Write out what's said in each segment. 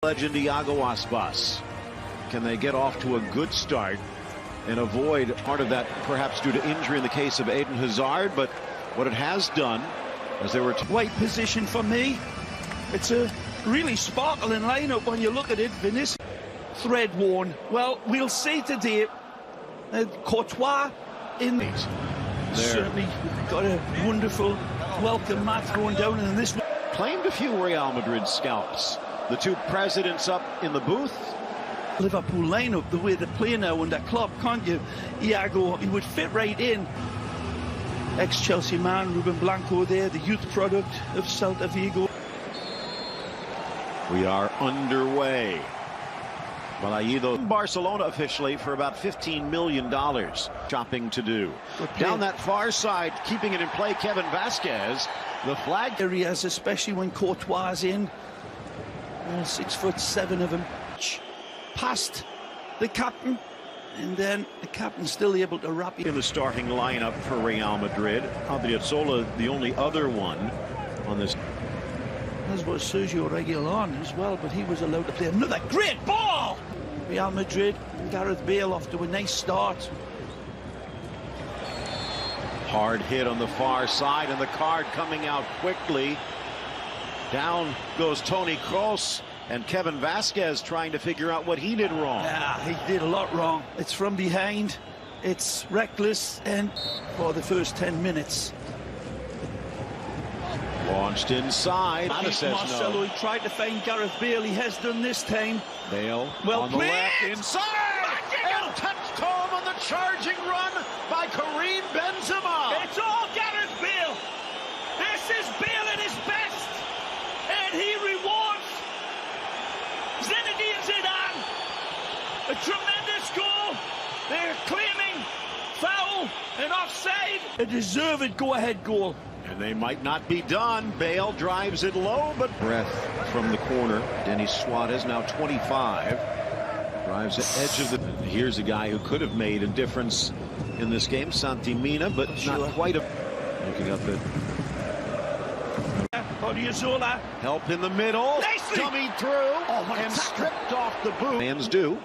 Legend Gоals. Can they get off to a good start and avoid part of that, perhaps due to injury in the case of Eden Hazard? But what it has done, as they were white position for me, it's a really sparkling lineup when you look at it. Vinicius, thread worn. Well, we'll see today. Courtois in certainly got a wonderful welcome mat thrown down in this. Claimed a few Real Madrid scalps. The two presidents up in the booth. Liverpool lineup, the way they play now under Klopp, can't you? Iago, he would fit right in. Ex-Chelsea man, Ruben Blanco there, the youth product of Celta Vigoo. We are underway. Barcelona officially for about $15 million. Shopping to do. Down that far side, keeping it in play, Kevin Vasquez. The flag areas, especially when Courtois is in. 6'7" of him. Past the captain, and then the captain's still able to wrap in the starting lineup for Real Madrid. Odriozola, the only other one on this. As was Sergio Reguilon as well, but he was allowed to play another great ball. Real Madrid, Gareth Bale off to a nice start. Hard hit on the far side, and the card coming out quickly. Down goes Toni Kroos, and Kevin Vasquez trying to figure out what he did wrong. Yeah, he did a lot wrong. It's from behind, it's reckless, and for the first 10 minutes. Launched inside. Marcelo, no. He tried to find Gareth Bale. He has done this time. Bale well on played. The left, inside, and touched home on the charging run by Karim Benzema. It's all Gareth Bale. This is Bale at his best, and he rewards Zinedine Zidane. A tremendous goal. They're claiming foul and offside. A deserved go-ahead goal. And they might not be done. Bale drives it low, but breath from the corner. Denis Suarez, now 25. Drives the edge of the... Here's a guy who could have made a difference in this game. Santi Mina, but not quite a... Looking up at... Odriozola. Help in the middle. Nicely. Dummied through. And stripped off the boot. Fans do.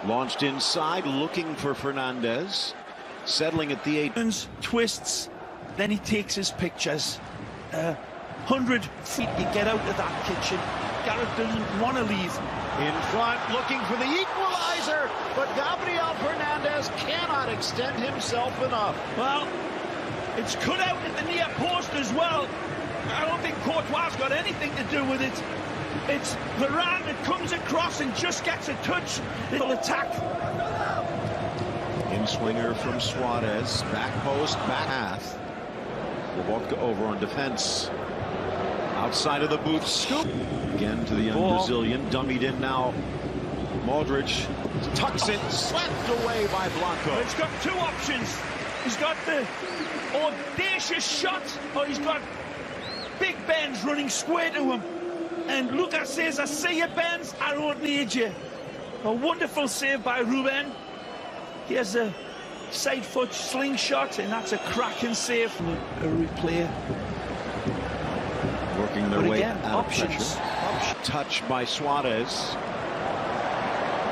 Launched inside, looking for Fernandez. Settling at the 8. Twists. Then he takes his pictures. 100 feet, you get out of that kitchen. Gareth doesn't want to leave. In front, looking for the equalizer, but Gabriel Fernandez cannot extend himself enough. Well, it's cut out at the near post as well. I don't think Courtois got anything to do with it. It's Varane that comes across and just gets a touch. It'll attack. In-swinger from Suarez. Back post, back half. Walk over on defense. Outside of the booth, scoop. Again to the young Brazilian. Dummied in now. Modric tucks it, slapped away by Blanco. He's got two options. He's got the audacious shot, or he's got Big Ben's running square to him. And Lucas says, I see you, Benz, I don't need you. A wonderful save by Ruben. Here's a side foot slingshot, and that's a cracking save from a replay. Working their way out options. Touch by Suarez.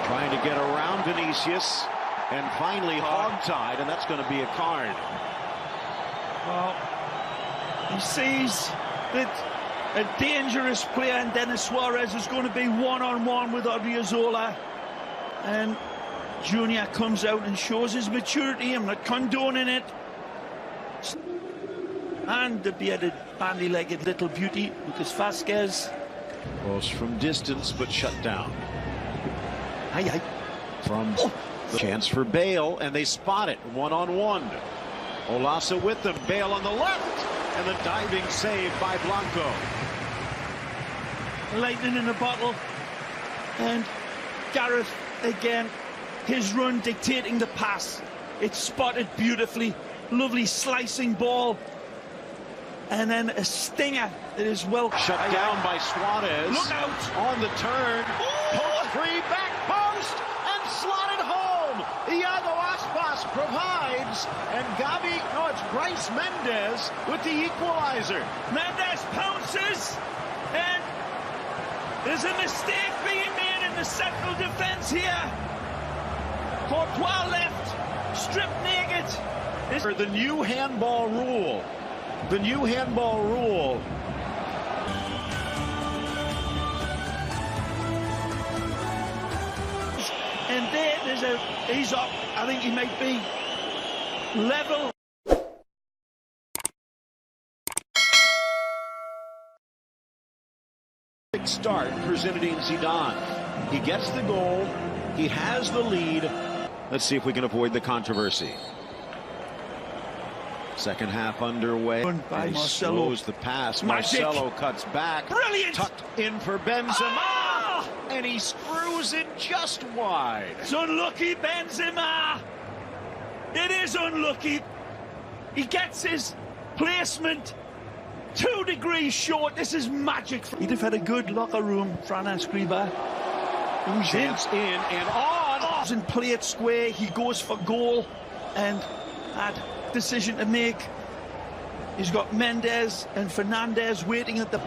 Trying to get around Vinicius, and finally hog-tied, and that's going to be a card. Well, he sees that a dangerous player in Denis Suarez is going to be one-on-one with Odriozola, and Junior comes out and shows his maturity. I'm not condoning it. And the bearded, bandy-legged little beauty, Lucas Vasquez. Close from distance, but shut down. Aye. From the chance for Bale, and they spot it one-on-one. Olasa with them, Bale on the left, and the diving save by Blanco. Lightning in a bottle, and Gareth again. His run dictating the pass. It's spotted beautifully. Lovely slicing ball. And then a stinger that is well shut down by Suarez. Look out! On the turn. Post free, back post, and slotted home. Gоals provides, and it's Bryce Mendes with the equalizer. Mendes pounces, and there's a mistake being the central defence here. Courtois left, stripped naked. The new handball rule. The new handball rule. And there's he's up. I think he might be level. Start for Zinedine Zidane. He gets the goal. He has the lead. Let's see if we can avoid the controversy. Second half underway. By he Marcelo. slows the pass. Magic. Marcelo cuts back. Brilliant. Tucked in for Benzema. Ah! And he screws it just wide. It's unlucky, Benzema. It is unlucky. He gets his placement 2 degrees short. This is magic. He'd have had a good locker room, Fran Escribá. Who's Chance in and on. Doesn't play it square. He goes for goal and had decision to make. He's got Mendes and Fernandez waiting at the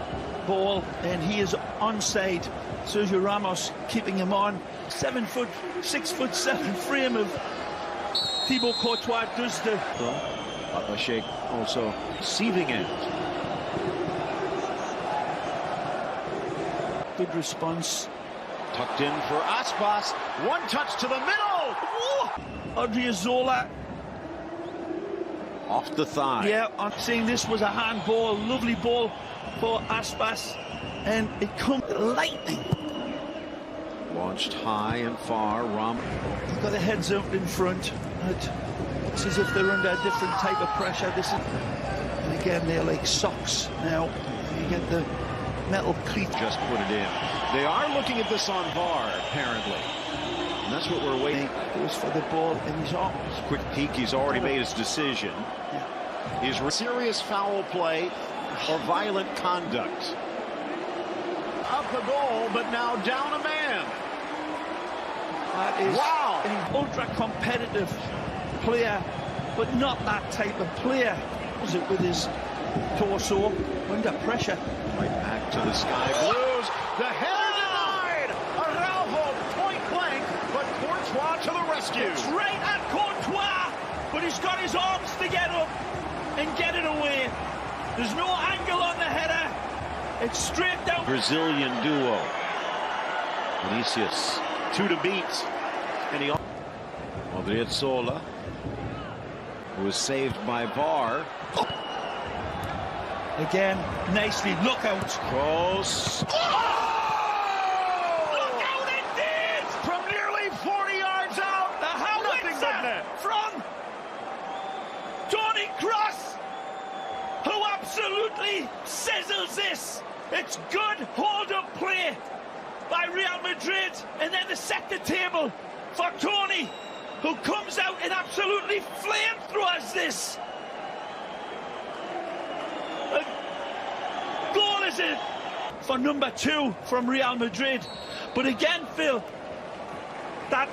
ball, and he is onside. Sergio Ramos keeping him on. 6'7" frame of Thibaut Courtois does the. Sheikh also receiving end. Good response. Tucked in for Aspas. One touch to the middle. Odriozola. Off the thigh. Yeah, I'm saying this was a handball. Lovely ball for Aspas. And it comes lightning. Launched high and far. They've got their heads out in front. It's as if they're under a different type of pressure. This is, and again, they're like socks now. You get the metal cleat. Just put it in. They are looking at this on VAR, apparently. And that's what we're waiting. Goes for the ball in his arms. Quick peek, he's already made his decision. Yeah. He's serious foul play or violent conduct. Up the goal, but now down a man. That is wow. An ultra-competitive player, but not that type of player. Was it with his torso under pressure? Right back to the Sky Blues. The header denied. Araujo point blank, but Courtois to the rescue. It's right at Courtois, but he's got his arms to get up and get it away. There's no angle on the header. It's straight down. Brazilian duo. Vinicius, 2 to beat. And he Odriozola, who was saved by VAR. Again, nicely. Look out. Cross. Oh! Look out indeed! From nearly 40 yards out. The howitzer from Toni Kroos, who absolutely sizzles this. It's good hold-up play by Real Madrid, and then they set the table for Toni, who comes out and absolutely flamethrowers this. A goal is it for number 2 from Real Madrid. But again, Phil, that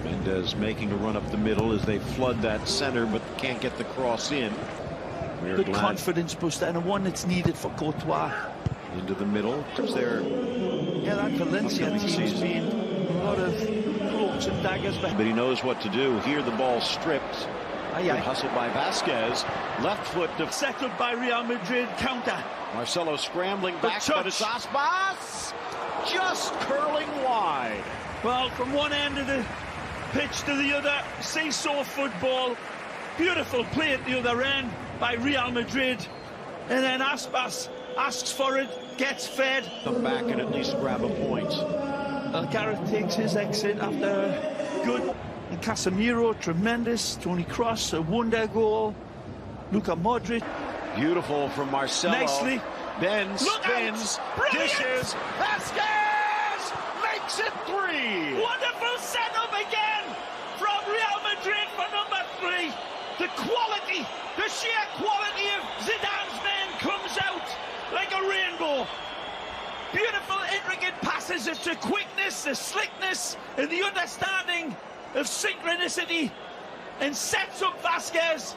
Mendes making a run up the middle as they flood that center, but can't get the cross in. good confidence booster, and a one that's needed for Courtois. Into the middle, comes there. Yeah, that Valencia team's been a lot of cloaks and daggers. But he knows what to do. Here the ball stripped. Good hustle by Vasquez. Left foot settled by Real Madrid. Counter. Marcelo scrambling back, but it's Aspas just curling wide. Well, from one end of the pitch to the other, seesaw football. Beautiful play at the other end by Real Madrid. And then Aspas asks for it, gets fed. Come back and at least grab a point. Gareth takes his exit after a good. And Casemiro, tremendous. Toni Kroos, a wonder goal. Luka Modric. Beautiful from Marcelo. Nicely. Bends, spins, dishes. Vasquez makes it 3. Wonderful setup again from Real Madrid for number 3. The quality, the sheer quality of Zidane's men comes out like a rainbow. Beautiful, intricate passes. It's the quickness, the slickness, and the understanding of synchronicity, and sets up Vasquez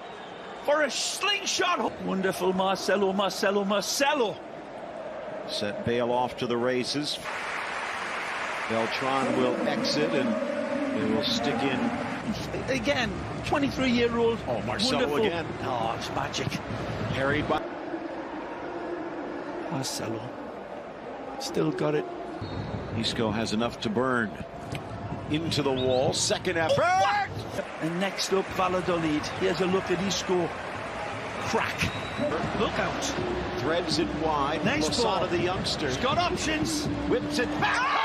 for a slingshot. Wonderful Marcelo, Marcelo, Marcelo. Set Bale off to the races. Beltran will exit and they will stick in. Again, 23-year-old. Oh, Marcelo wonderful. again. Oh, it's magic. Harried by Marcelo. Still got it. Isco has enough to burn. Into the wall. Second effort. And next up, Valladolid. Here's a look at Isco. Crack. Look out. Threads it wide. Nice ball. Lozada, the youngster. He's got options. Whips it back.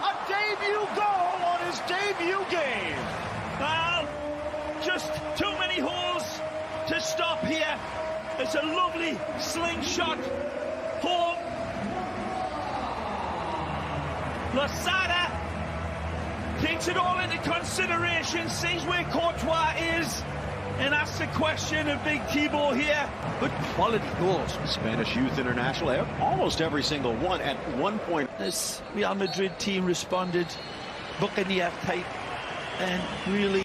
A debut goal on his debut game. Well, just too many holes to stop here. It's a lovely slingshot home. Lozada takes it all into consideration, sees where Courtois is, and asks the question of Big Thibaut here. Good quality goals. Spanish Youth International, almost every single one at one point. This Real Madrid team responded Buccaneer type and really